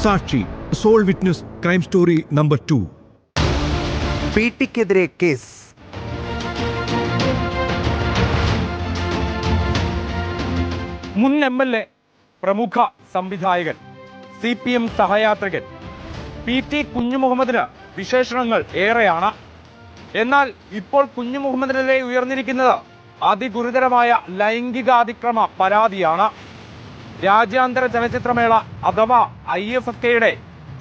സാക്ഷി sole witness crime story number 2. പിടിക്കെതിരെ case. മുൻ MLA, പ്രമുഖ സംവിധായകൻ, CPM സഹയാത്രികൻ PT കുഞ്ഞുമുഹമ്മദിന് വിശേഷണങ്ങൾ ഏറെയാണ്. എന്നാൽ ഇപ്പോൾ കുഞ്ഞുമുഹമ്മദിനെതിരെ ഉയർന്നിരിക്കുന്നത് അതിഗുരുതരമായ ലൈംഗികാതിക്രമ പരാതിയാണ്. രാജ്യാന്തര ചലച്ചിത്രമേള അഥവാ IFFK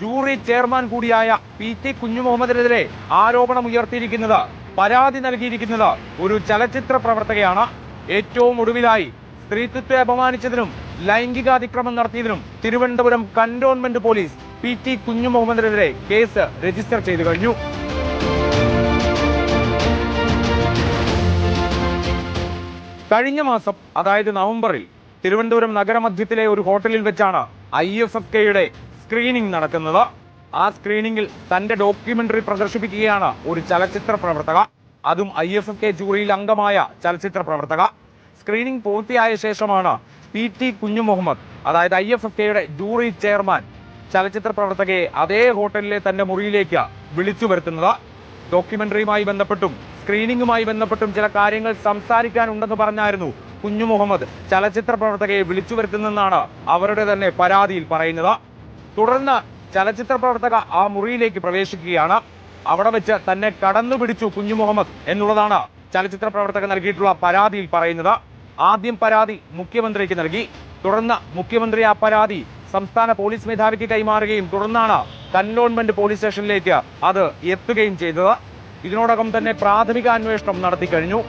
ജൂറി ചെയർമാൻ കൂടിയായ PT കുഞ്ഞുമുഹമ്മദിനെതിരെ ആരോപണം ഉയർത്തിയിരിക്കുന്നത്, പരാതി നൽകിയിരിക്കുന്നത് ഒരു ചലച്ചിത്ര പ്രവർത്തകയാണ്. ഏറ്റവും ഒടുവിലായി സ്ത്രീത്വത്തെ അപമാനിച്ചതിനും ലൈംഗികാതിക്രമം നടത്തിയതിനും തിരുവനന്തപുരം കന്റോൺമെന്റ് പോലീസ് PT കുഞ്ഞുമുഹമ്മദിനെതിരെ കേസ് രജിസ്റ്റർ ചെയ്തു കഴിഞ്ഞു. കഴിഞ്ഞ മാസം, അതായത് നവംബറിൽ, തിരുവനന്തപുരം നഗരമധ്യത്തിലെ ഒരു ഹോട്ടലിൽ വെച്ചാണ് IFFK സ്ക്രീനിംഗ് നടക്കുന്നത്. ആ സ്ക്രീനിംഗിൽ തന്റെ ഡോക്യുമെന്ററി പ്രദർശിപ്പിക്കുകയാണ് ഒരു ചലച്ചിത്ര പ്രവർത്തക, അതും IFFK ജൂറിയിൽ അംഗമായ ചലച്ചിത്ര പ്രവർത്തക. സ്ക്രീനിംഗ് പൂർത്തിയായ ശേഷമാണ് PT കുഞ്ഞുമുഹമ്മദ്, അതായത് IFFK ജൂറി ചെയർമാൻ, ചലച്ചിത്ര പ്രവർത്തകയെ അതേ ഹോട്ടലിലെ തന്റെ മുറിയിലേക്ക് വിളിച്ചു വരുത്തുന്നത്. ഡോക്യുമെന്ററിയുമായി ബന്ധപ്പെട്ടും സ്ക്രീനിംഗുമായി ബന്ധപ്പെട്ടും ചില കാര്യങ്ങൾ സംസാരിക്കാനുണ്ടെന്ന് പറഞ്ഞായിരുന്നു കുഞ്ഞുമുഹമ്മദ് ചലച്ചിത്ര പ്രവർത്തകയെ വിളിച്ചു വരുത്തുന്നതെന്നാണ് അവരുടെ തന്നെ പരാതിയിൽ പറയുന്നത്. തുടർന്ന് ചലച്ചിത്ര പ്രവർത്തക ആ മുറിയിലേക്ക് പ്രവേശിക്കുകയാണ്. അവിടെ വെച്ച് തന്നെ കടന്നു പിടിച്ചു കുഞ്ഞുമുഹമ്മദ് എന്നുള്ളതാണ് ചലച്ചിത്ര പ്രവർത്തക നൽകിയിട്ടുള്ള പരാതിയിൽ പറയുന്നത്. ആദ്യം പരാതി മുഖ്യമന്ത്രിക്ക് നൽകി. തുടർന്ന് മുഖ്യമന്ത്രി ആ പരാതി സംസ്ഥാന പോലീസ് മേധാവിക്ക് കൈമാറുകയും തുടർന്നാണ് കന്റോൺമെന്റ് പോലീസ് സ്റ്റേഷനിലേക്ക് അത് എത്തുകയും ചെയ്തത്. ഇതിനോടകം തന്നെ പ്രാഥമിക അന്വേഷണം നടത്തിക്കഴിഞ്ഞു.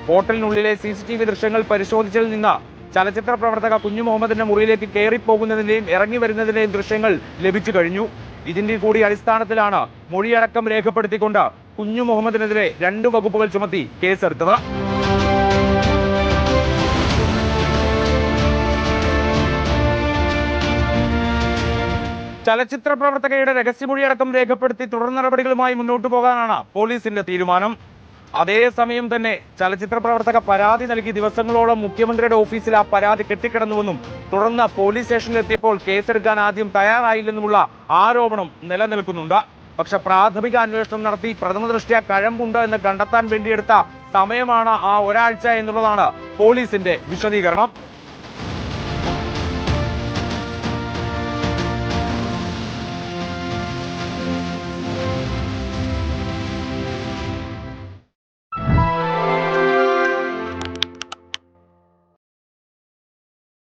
ഹോട്ടലിനുള്ളിലെ CCTV ദൃശ്യങ്ങൾ പരിശോധിച്ചതിൽ നിന്ന് ചലച്ചിത്ര പ്രവർത്തക കുഞ്ഞുമുഹമ്മദിന്റെ മുറിയിലേക്ക് കയറിപ്പോകുന്നതിന്റെയും ഇറങ്ങി വരുന്നതിന്റെയും ദൃശ്യങ്ങൾ ലഭിച്ചു കഴിഞ്ഞു. ഇതിന്റെ കൂടി അടിസ്ഥാനത്തിലാണ് മൊഴിയടക്കം രേഖപ്പെടുത്തിക്കൊണ്ട് കുഞ്ഞുമുഹമ്മദിനെതിരെ 2 വകുപ്പുകൾ ചുമത്തി കേസെടുത്തത്. ചലച്ചിത്ര പ്രവർത്തകയുടെ രഹസ്യമൊഴിയടക്കം രേഖപ്പെടുത്തി തുടർ നടപടികളുമായി മുന്നോട്ടു പോകാനാണ് പോലീസിന്റെ തീരുമാനം. അതേസമയം തന്നെ ചലച്ചിത്ര പ്രവർത്തക പരാതി നൽകി ദിവസങ്ങളോളം മുഖ്യമന്ത്രിയുടെ ഓഫീസിൽ ആ പരാതി കെട്ടിക്കിടന്നുവെന്നും തുടർന്ന് പോലീസ് സ്റ്റേഷനിലെത്തിയപ്പോൾ കേസെടുക്കാൻ ആദ്യം തയ്യാറായില്ലെന്നുമുള്ള ആരോപണം നിലനിൽക്കുന്നുണ്ട്. പക്ഷെ പ്രാഥമിക അന്വേഷണം നടത്തി പ്രഥമ ദൃഷ്ട്യാ കഴമ്പുണ്ട് എന്ന് കണ്ടെത്താൻ വേണ്ടിയെടുത്ത സമയമാണ് ആ ഒരാഴ്ച എന്നുള്ളതാണ് പോലീസിന്റെ വിശദീകരണം.